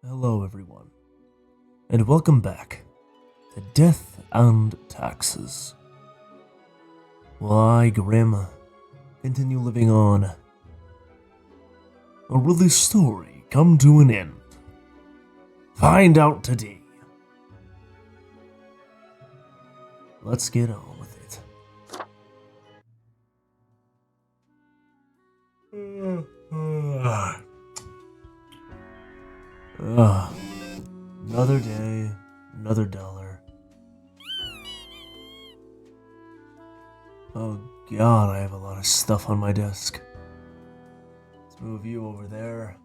Hello, everyone, and welcome back to Death and Taxes. While I, Grim, continue living on, or will this story come to an end? Find out today. Let's get on with it. Another day, another dollar. Oh god, I have a lot of stuff on my desk. Let's move you over there.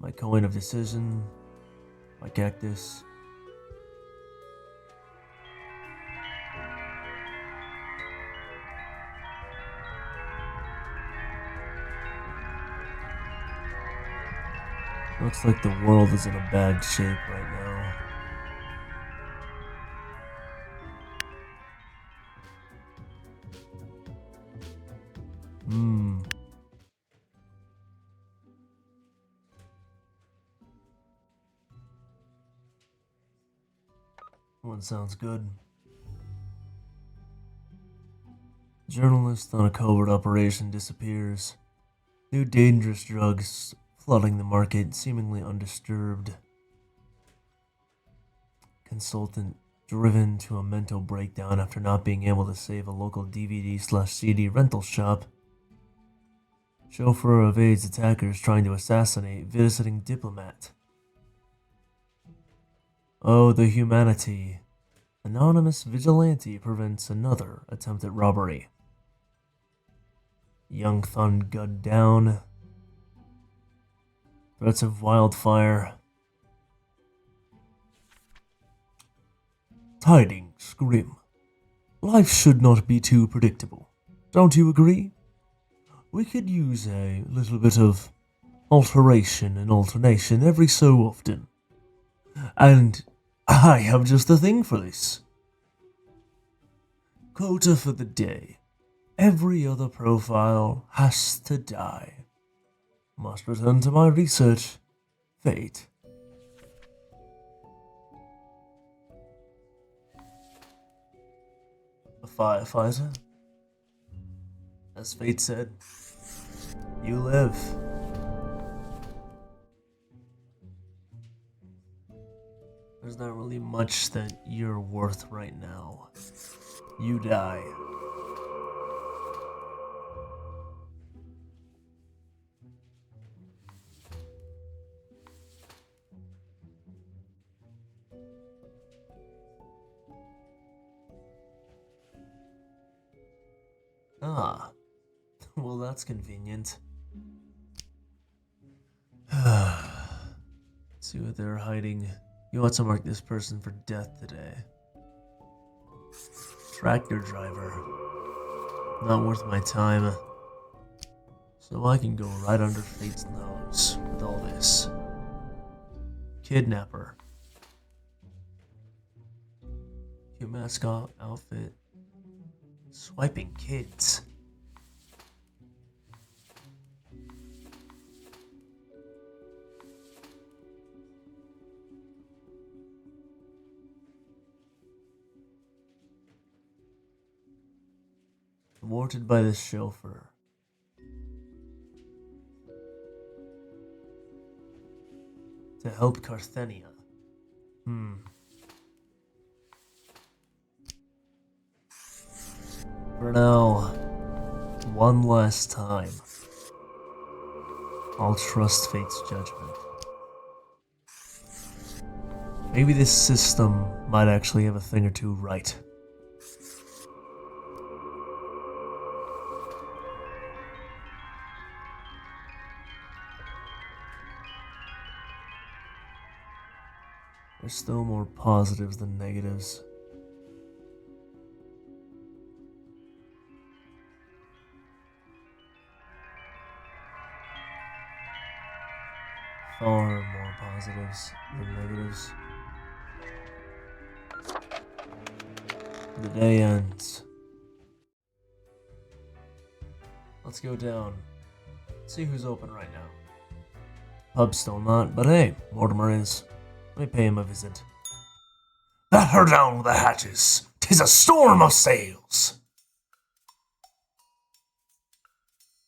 My coin of decision. My cactus. Looks like the world is in a bad shape right now. One sounds good. Journalist on a covert operation disappears. New dangerous drugs flooding the market, seemingly undisturbed. Consultant driven to a mental breakdown after not being able to save a local DVD/CD rental shop. Chauffeur evades attackers trying to assassinate visiting diplomat. Oh, the humanity. Anonymous vigilante prevents another attempt at robbery. Young Thun gunned down. Threats of wildfire. Tidings, Grim. Life should not be too predictable. Don't you agree? We could use a little bit of alteration and alternation every so often. And I have just the thing for this. Quota for the day. Every other profile has to die. Must return to my research. Fate. A firefighter? As fate said, you live. There's not really much that you're worth right now. You die. Ah, well that's convenient. See what they're hiding. You want to mark this person for death today. Tractor driver. Not worth my time. So I can go right under fate's nose with all this. Kidnapper. Cute mascot outfit. Swiping kids. Thwarted by the chauffeur. To help Carthenia. For now, one last time, I'll trust fate's judgment. Maybe this system might actually have a thing or two right. There's still more positives than negatives. Far more positives than negatives. The day ends. Let's go down. See who's open right now. Pub's still not, but hey, Mortimer is. Let me pay him a visit. Let her down the hatches! 'Tis a storm of sails!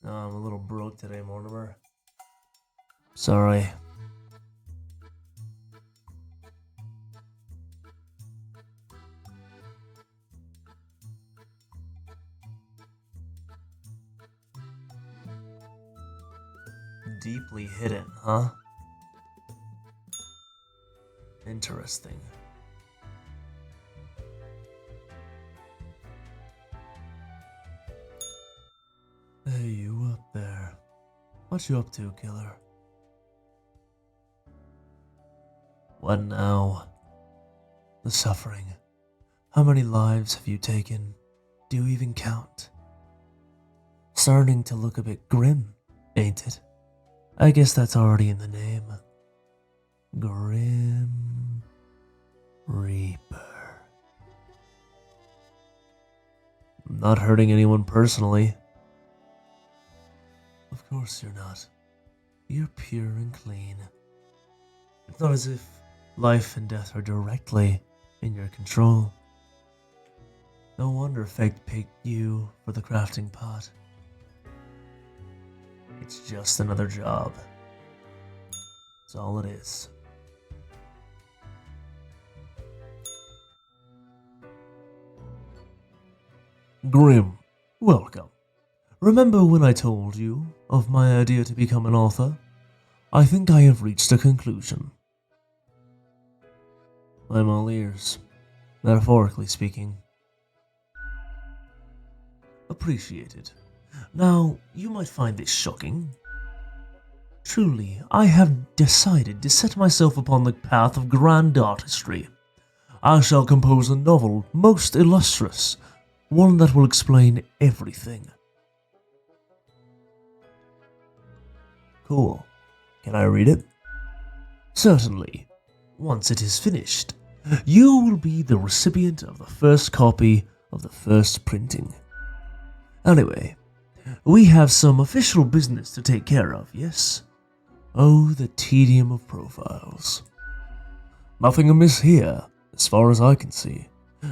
Oh, I'm a little broke today, Mortimer. Sorry. Deeply hidden, huh? Interesting. Hey, you up there. What you up to, killer? What now? The suffering. How many lives have you taken? Do you even count? Starting to look a bit grim, ain't it? I guess that's already in the name. Grim Reaper. I'm not hurting anyone personally. Of course you're not. You're pure and clean. It's not as if life and death are directly in your control. No wonder fate picked you for the crafting pot. It's just another job. That's all it is. Grim, welcome. Remember when I told you of my idea to become an author? I think I have reached a conclusion. I'm all ears, metaphorically speaking. Appreciated. Now, you might find this shocking. Truly, I have decided to set myself upon the path of grand artistry. I shall compose a novel most illustrious, one that will explain everything. Cool. Can I read it? Certainly. Once it is finished, you will be the recipient of the first copy of the first printing. Anyway, we have some official business to take care of, yes? Oh, the tedium of profiles. Nothing amiss here, as far as I can see.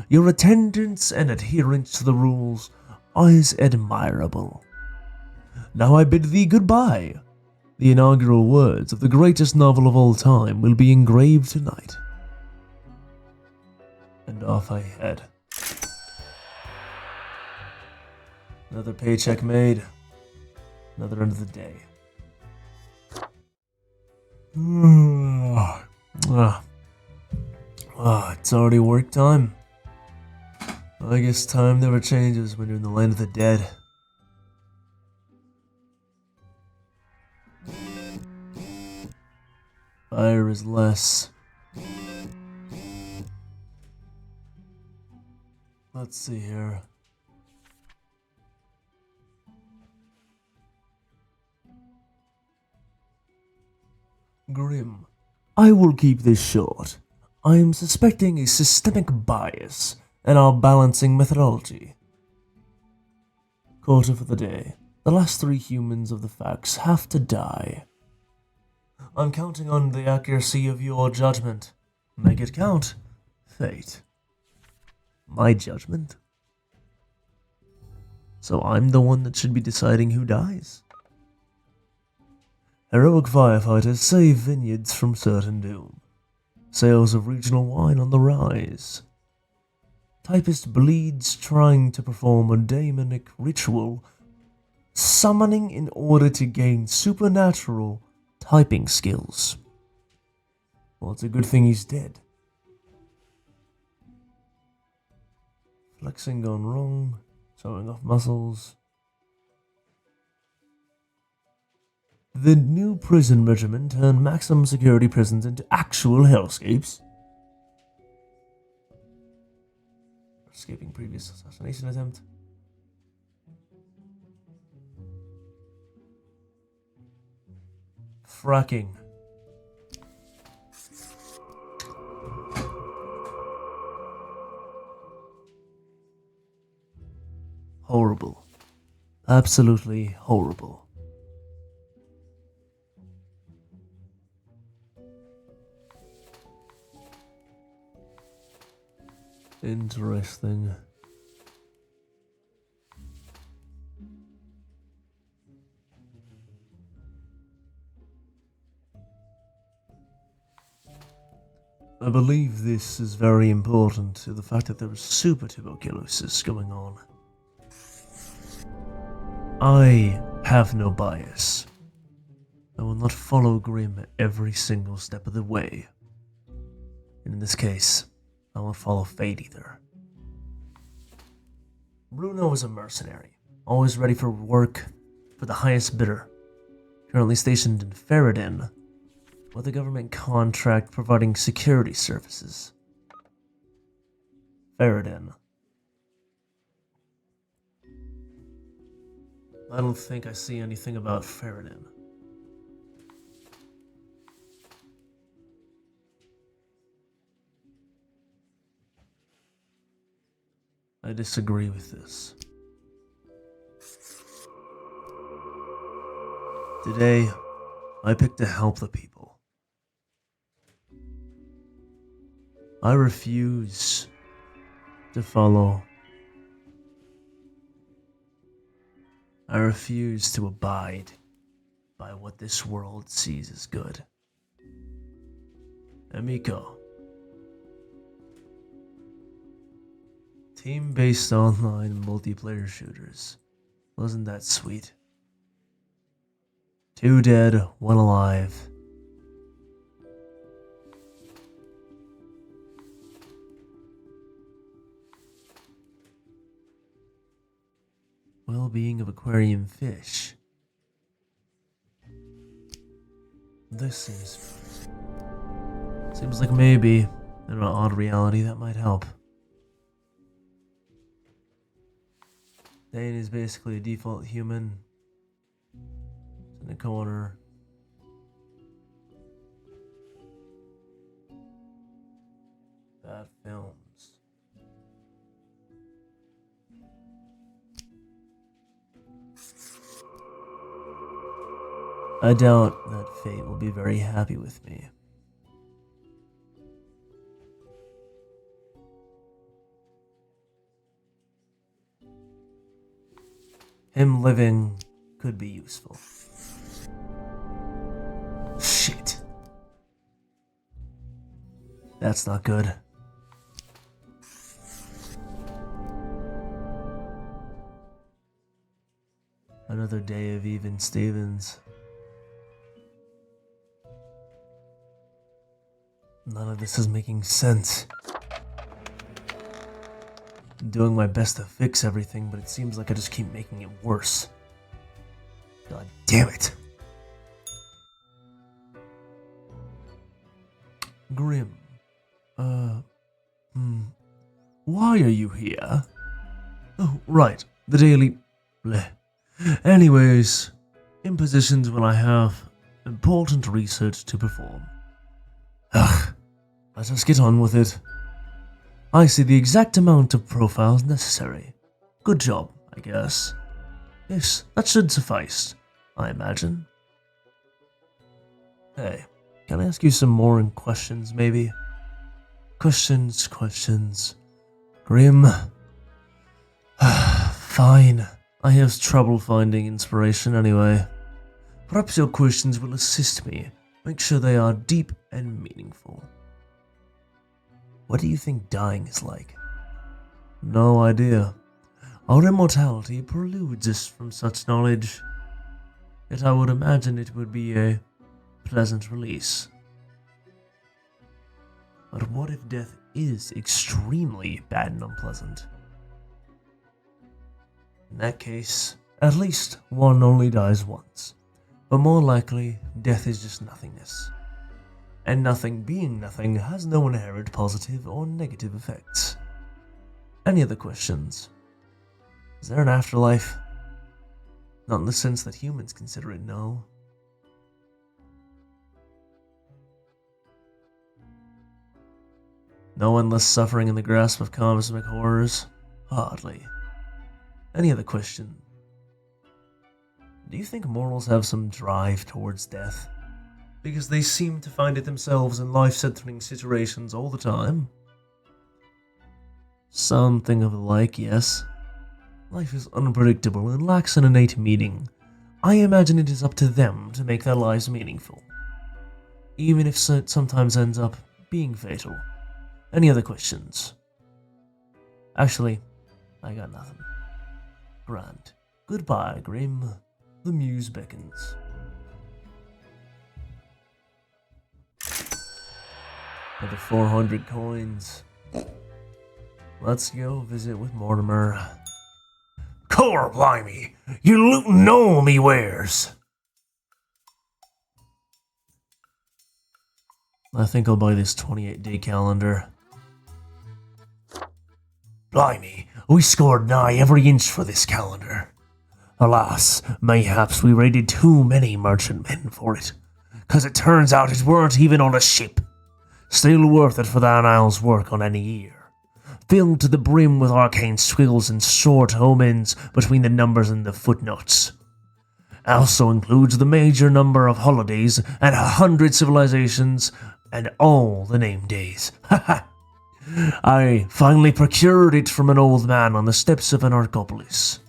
Your attendance and adherence to the rules is admirable. Now I bid thee goodbye. The inaugural words of the greatest novel of all time will be engraved tonight. And off I head. Another paycheck made. Another end of the day. It's already work time. I guess time never changes when you're in the land of the dead. Fire is less. Let's see here. Grim. I will keep this short. I am suspecting a systemic bias in our balancing methodology. Quarter for the day. The last 3 humans of the facts have to die. I'm counting on the accuracy of your judgment. Make it count. Fate. My judgment? So I'm the one that should be deciding who dies? Heroic firefighters save vineyards from certain doom. Sales of regional wine on the rise. Typist bleeds trying to perform a daemonic ritual, summoning in order to gain supernatural typing skills. Well, it's a good thing he's dead. Flexing gone wrong, showing off muscles. The new prison regimen turned maximum security prisons into actual hellscapes. Escaping previous assassination attempt. Fracking. Horrible. Absolutely horrible. Interesting. I believe this is very important to the fact that there is super tuberculosis going on. I have no bias. I will not follow Grimm every single step of the way. And in this case, I won't follow fate either. Bruno is a mercenary, always ready for work for the highest bidder. Currently stationed in Ferrodin, with a government contract providing security services. Ferrodin. I don't think I see anything about Ferrodin. I disagree with this. Today, I picked to help the people. I refuse to follow. I refuse to abide by what this world sees as good. Emiko. Team-based online multiplayer shooters. Wasn't that sweet? 2 dead, 1 alive. Well-being of aquarium fish. This seems like maybe in an odd reality that might help. Dane is basically a default human. In the corner. Bad films. I doubt that fate will be very happy with me. Him living could be useful. Shit. That's not good. Another day of even Stevens. None of this is making sense. I'm doing my best to fix everything, but it seems like I just keep making it worse. God damn it. Grimm. Why are you here? Oh, right. The daily... bleh. Anyways, in positions when I have important research to perform. Ugh. Let us get on with it. I see the exact amount of profiles necessary. Good job, I guess. Yes, that should suffice, I imagine. Hey, can I ask you some more questions, maybe? Questions. Grimm. Fine. I have trouble finding inspiration anyway. Perhaps your questions will assist me. Make sure they are deep and meaningful. What do you think dying is like? No idea. Our immortality preludes us from such knowledge. Yet I would imagine it would be a pleasant release. But what if death is extremely bad and unpleasant? In that case, at least one only dies once. But more likely, death is just nothingness. And nothing being nothing has no inherent positive or negative effects. Any other questions? Is there an afterlife? Not in the sense that humans consider it, no. No endless suffering in the grasp of cosmic horrors? Hardly. Any other question? Do you think mortals have some drive towards death? Because they seem to find it themselves in life-threatening situations all the time. Something of the like, yes. Life is unpredictable and lacks an innate meaning. I imagine it is up to them to make their lives meaningful, even if it sometimes ends up being fatal. Any other questions? Actually, I got nothing. Grand. Goodbye, Grim. The muse beckons. Another 400 coins. Let's go visit with Mortimer. Core blimey! You lootin' all me wares! I think I'll buy this 28-day calendar. Blimey, we scored nigh every inch for this calendar. Alas, mayhaps we raided too many merchantmen for it, 'cause it turns out it weren't even on a ship. Still worth it for that Isle's work on any year. Filled to the brim with arcane squiggles and short omens between the numbers and the footnotes. Also includes the major number of holidays and 100 civilizations and all the name days. Haha! I finally procured it from an old man on the steps of an Archopolis.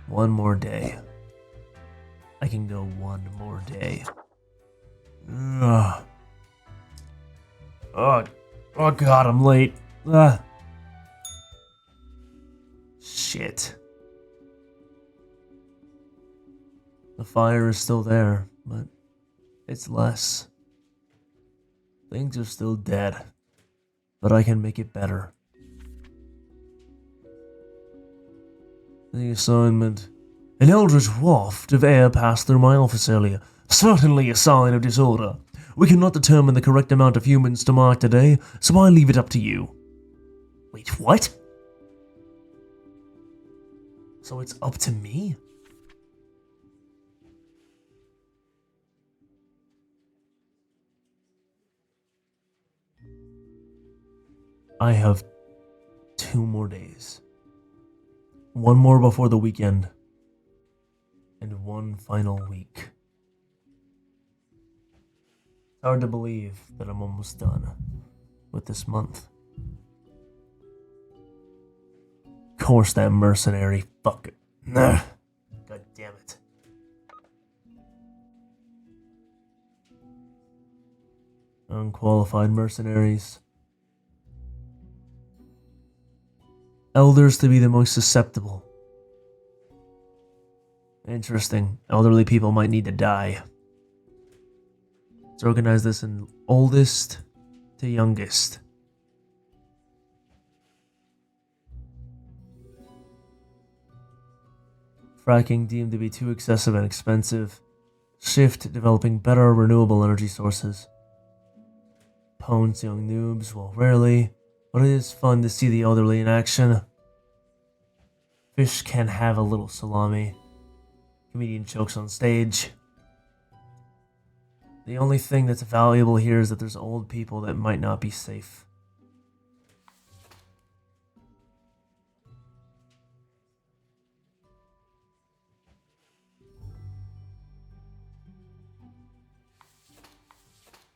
One more day. I can go one more day. Ugh. Oh god, I'm late. Ugh. Shit. The fire is still there, but it's less. Things are still dead, but I can make it better. The assignment. An eldritch waft of air passed through my office earlier. Certainly a sign of disorder. We cannot determine the correct amount of humans to mark today, so I leave it up to you. Wait, what? So it's up to me? I have 2 more days. One more before the weekend. And one final week. It's hard to believe that I'm almost done with this month. Of course that mercenary fucker. Nah. God damn it. Unqualified mercenaries. Elders to be the most susceptible. Interesting. Elderly people might need to die. Let's organize this in oldest to youngest. Fracking deemed to be too excessive and expensive. Shift developing better renewable energy sources. Pwns young noobs, well, rarely, but it is fun to see the elderly in action. Fish can have a little salami. Comedian chokes on stage. The only thing that's valuable here is that there's old people that might not be safe.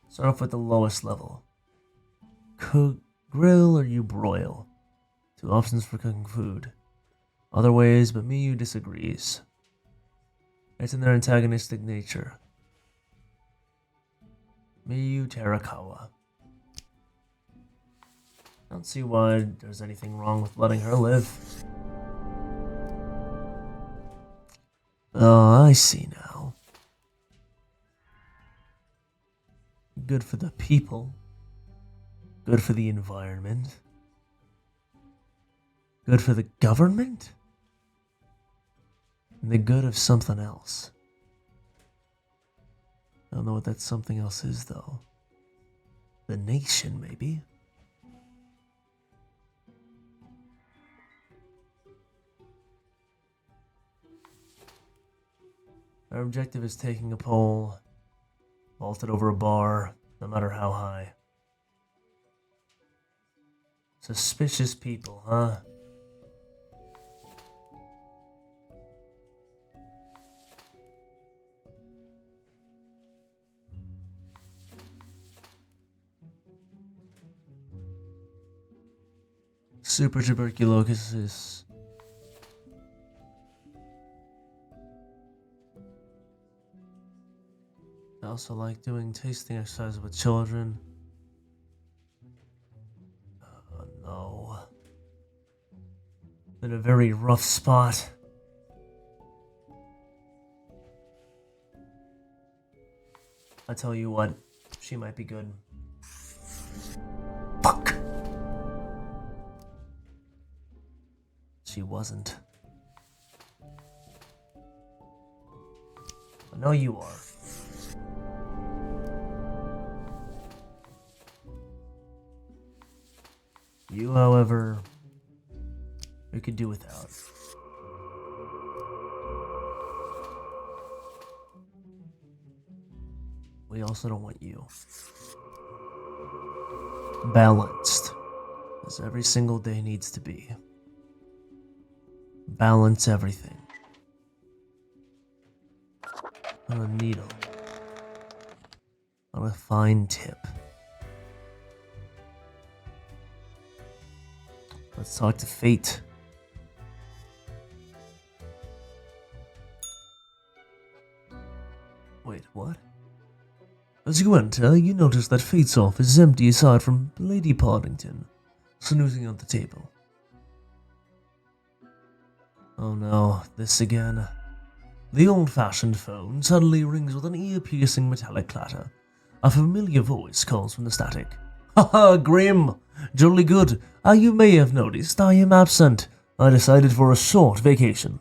Start off with the lowest level. Cook, grill, or you broil. 2 options for cooking food. Other ways, but Miyu disagrees. It's in their antagonistic nature. Miyu Terakawa. I don't see why there's anything wrong with letting her live. Oh, I see now. Good for the people. Good for the environment. Good for the government? And the good of something else. I don't know what that something else is, though. The nation, maybe? Our objective is taking a pole, vaulted over a bar, no matter how high. Suspicious people, huh? super tuberculosis. I also like doing tasting exercises with children. Oh no. In a very rough spot. I tell you what, she might be good. Fuck! She wasn't. I know you are. You, however, we could do without. We also don't want you. Balanced, as every single day needs to be. Balance everything. On a needle. On a fine tip. Let's talk to fate. Wait, what? As you enter, you notice that fate's office is empty aside from Lady Poddington, snoozing on the table. Oh no, this again. The old-fashioned phone suddenly rings with an ear-piercing metallic clatter. A familiar voice calls from the static. Haha, Grim! Jolly good. You may have noticed I am absent. I decided for a short vacation.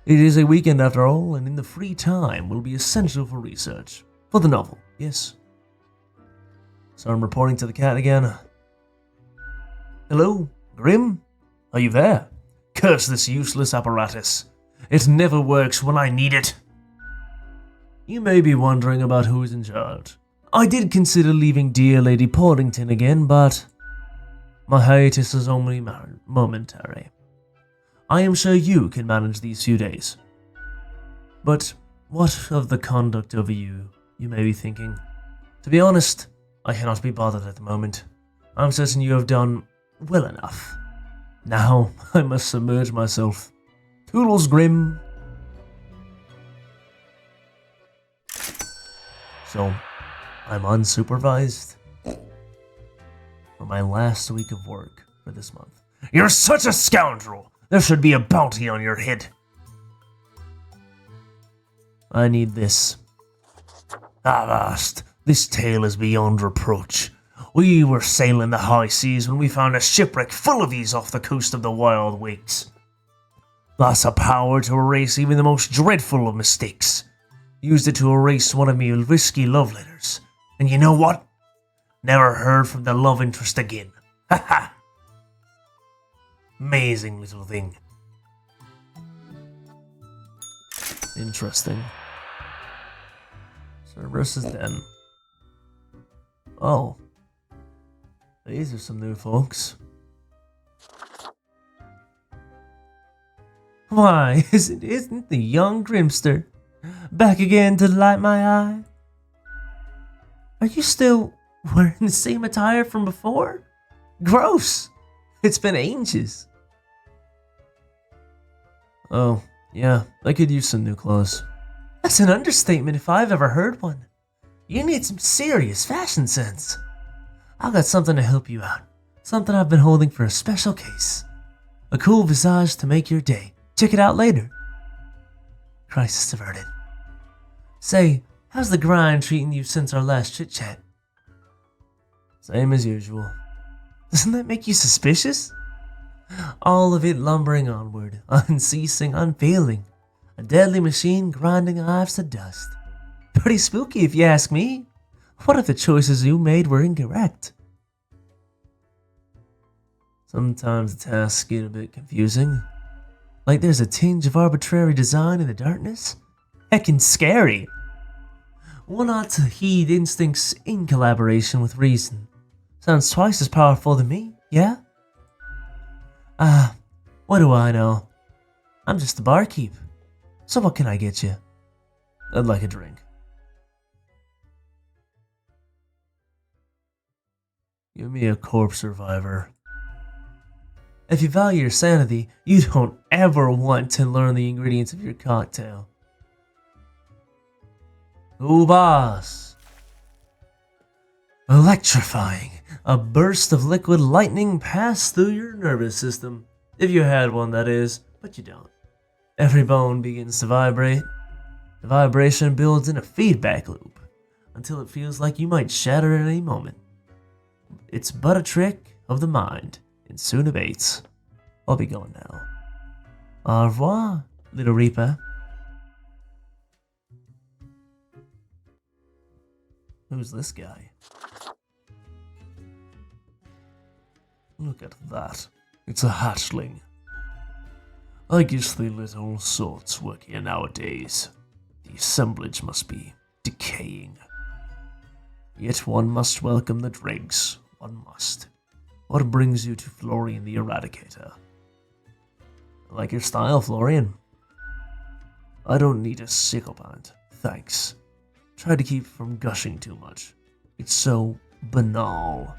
It is a weekend after all, and in the free time will be essential for research. For the novel, yes. So I'm reporting to the cat again. Hello, Grim? Are you there? Curse this useless apparatus. It never works when I need it. You may be wondering about who is in charge. I did consider leaving dear Lady Poddington again, but my hiatus is only momentary. I am sure you can manage these few days. But what of the conduct over you may be thinking? To be honest, I cannot be bothered at the moment. I'm certain you have done well enough. Now I must submerge myself. Toodles, Grim. So, I'm unsupervised for my last week of work for this month. You're such a scoundrel! There should be a bounty on your head. I need this. Avast, this tale is beyond reproach. We were sailing the high seas when we found a shipwreck full of these off the coast of the Wild Wakes. That's a power to erase even the most dreadful of mistakes. Used it to erase one of me risky love letters. And you know what? Never heard from the love interest again. Ha ha! Amazing little thing. Interesting. Cerberus is dead. Oh. These are some new folks. Why, isn't the young Grimster back again to light my eye? Are you still wearing the same attire from before? Gross! It's been ages. Oh, yeah, I could use some new clothes. That's an understatement if I've ever heard one. You need some serious fashion sense. I've got something to help you out. Something I've been holding for a special case. A cool visage to make your day. Check it out later. Crisis averted. Say, how's the grind treating you since our last chit-chat? Same as usual. Doesn't that make you suspicious? All of it lumbering onward, unceasing, unfailing. A deadly machine grinding lives to dust. Pretty spooky if you ask me. What if the choices you made were incorrect? Sometimes the tasks get a bit confusing. Like there's a tinge of arbitrary design in the darkness. Heckin' scary. One ought to heed instincts in collaboration with reason. Sounds twice as powerful to me, yeah? What do I know? I'm just the barkeep. So what can I get you? I'd like a drink. Give me a corpse survivor. If you value your sanity, you don't ever want to learn the ingredients of your cocktail. Ooh, boss. Electrifying. A burst of liquid lightning passed through your nervous system. If you had one, that is, but you don't. Every bone begins to vibrate. The vibration builds in a feedback loop until it feels like you might shatter at any moment. It's but a trick of the mind, and soon abates. I'll be going now. Au revoir, little Reaper. Who's this guy? Look at that. It's a hatchling. I guess they let all sorts work here nowadays. The assemblage must be decaying. Yet one must welcome the dregs. One must. What brings you to Florian the Eradicator? I like your style, Florian. I don't need a sycophant, thanks. Try to keep from gushing too much. It's so banal.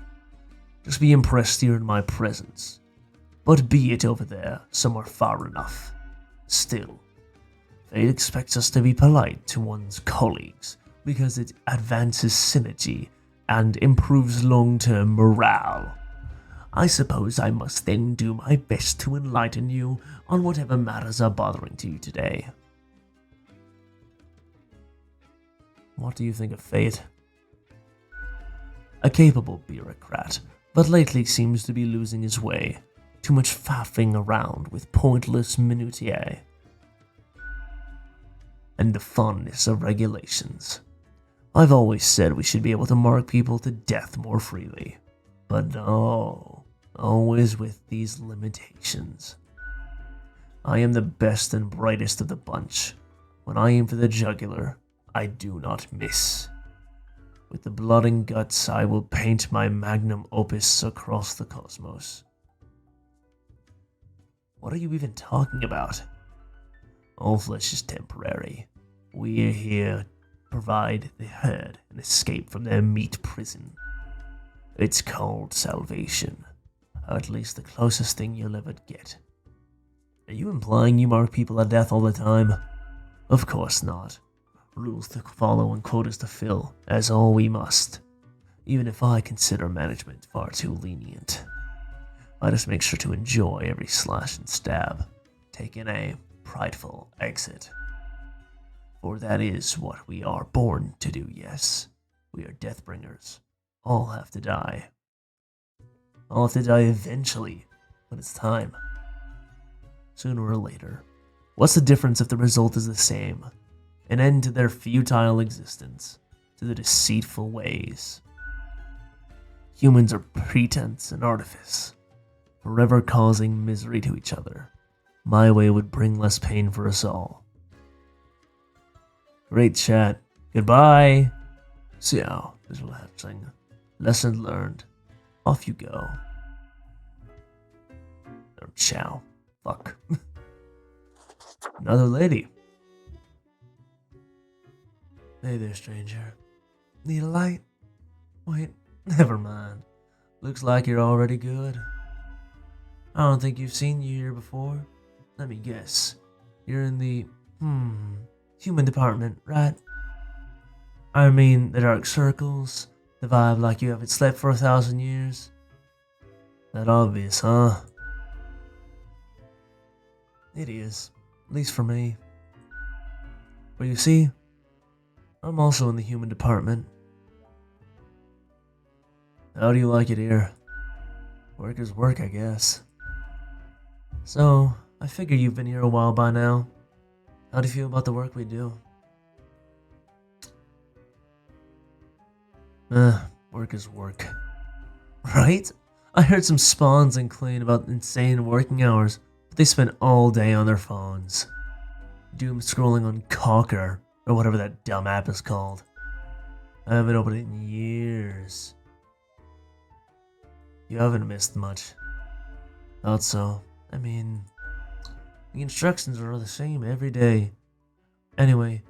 Just be impressed here in my presence. But be it over there, somewhere far enough. Still, fate expects us to be polite to one's colleagues because it advances synergy and improves long-term morale. I suppose I must then do my best to enlighten you on whatever matters are bothering to you today. What do you think of fate? A capable bureaucrat, but lately seems to be losing his way. Too much faffing around with pointless minutiae. And the fondness of regulations. I've always said we should be able to mark people to death more freely. But no, always with these limitations. I am the best and brightest of the bunch. When I aim for the jugular, I do not miss. With the blood and guts, I will paint my magnum opus across the cosmos. What are you even talking about? All flesh is temporary. We are here to provide the herd an escape from their meat prison. It's called salvation. Or at least the closest thing you'll ever get. Are you implying you mark people to death all the time? Of course not. Rules to follow and quotas to fill, as all we must. Even if I consider management far too lenient. I just make sure to enjoy every slash and stab, taking a prideful exit. For that is what we are born to do, yes. We are deathbringers. All have to die. All have to die eventually, when it's time. Sooner or later. What's the difference if the result is the same? An end to their futile existence, to the deceitful ways. Humans are pretense and artifice, forever causing misery to each other. My way would bring less pain for us all. Great chat. Goodbye. Ciao, little hatchling. Lesson learned. Off you go. Or ciao. Fuck. Another lady. Hey there, stranger. Need a light? Wait, never mind. Looks like you're already good. I don't think you've seen you here before. Let me guess. You're in the, human department, right? I mean, the dark circles, the vibe like you haven't slept for 1,000 years. That obvious, huh? It is, at least for me. But you see, I'm also in the human department. How do you like it here? Work is work, I guess. So, I figure you've been here a while by now. How do you feel about the work we do? Work is work. Right? I heard some spawns complain about insane working hours, but they spend all day on their phones. Doom scrolling on Cocker, or whatever that dumb app is called. I haven't opened it in years. You haven't missed much. Thought so. I mean, the instructions are the same every day. Anyway,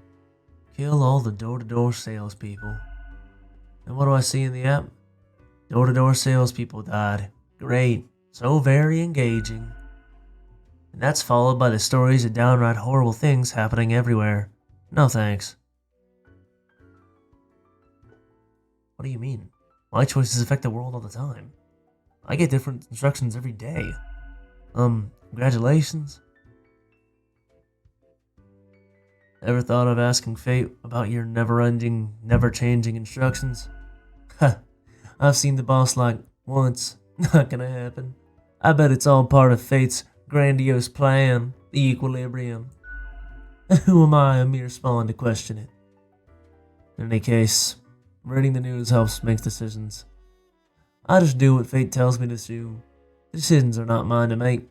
kill all the door-to-door salespeople. And what do I see in the app? Door-to-door salespeople died. Great. So very engaging. And that's followed by the stories of downright horrible things happening everywhere. No thanks. What do you mean? My choices affect the world all the time. I get different instructions every day. Congratulations. Ever thought of asking fate about your never-ending, never-changing instructions? Ha! I've seen the boss like once. Not gonna happen. I bet it's all part of fate's grandiose plan, the equilibrium. Who am I, a mere spawn, to question it? In any case, reading the news helps make decisions. I just do what fate tells me to do. Decisions are not mine to make.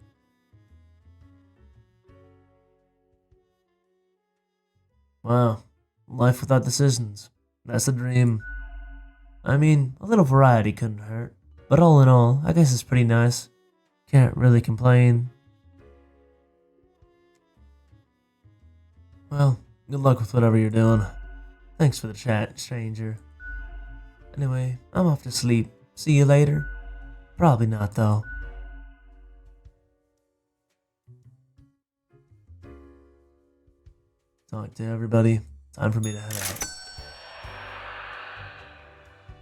Wow, life without decisions. That's the dream. I mean, a little variety couldn't hurt. But all in all, I guess it's pretty nice. Can't really complain. Well, good luck with whatever you're doing. Thanks for the chat, stranger. Anyway, I'm off to sleep. See you later? Probably not, though. Talk to everybody. Time for me to head out.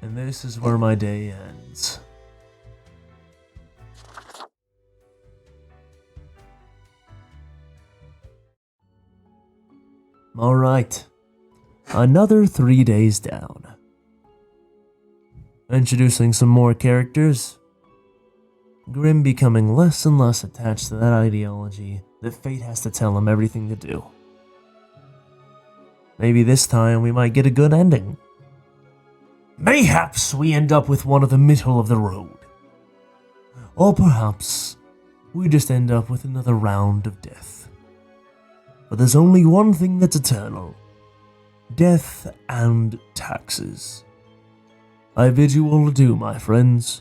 And this is where my day ends. Alright. Another 3 days down. Introducing some more characters. Grim becoming less and less attached to that ideology that fate has to tell him everything to do. Maybe this time we might get a good ending. Mayhaps we end up with one of the middle of the road. Or perhaps we just end up with another round of death. But there's only one thing that's eternal. Death and taxes. I bid you all adieu, my friends.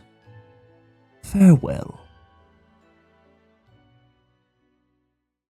Farewell.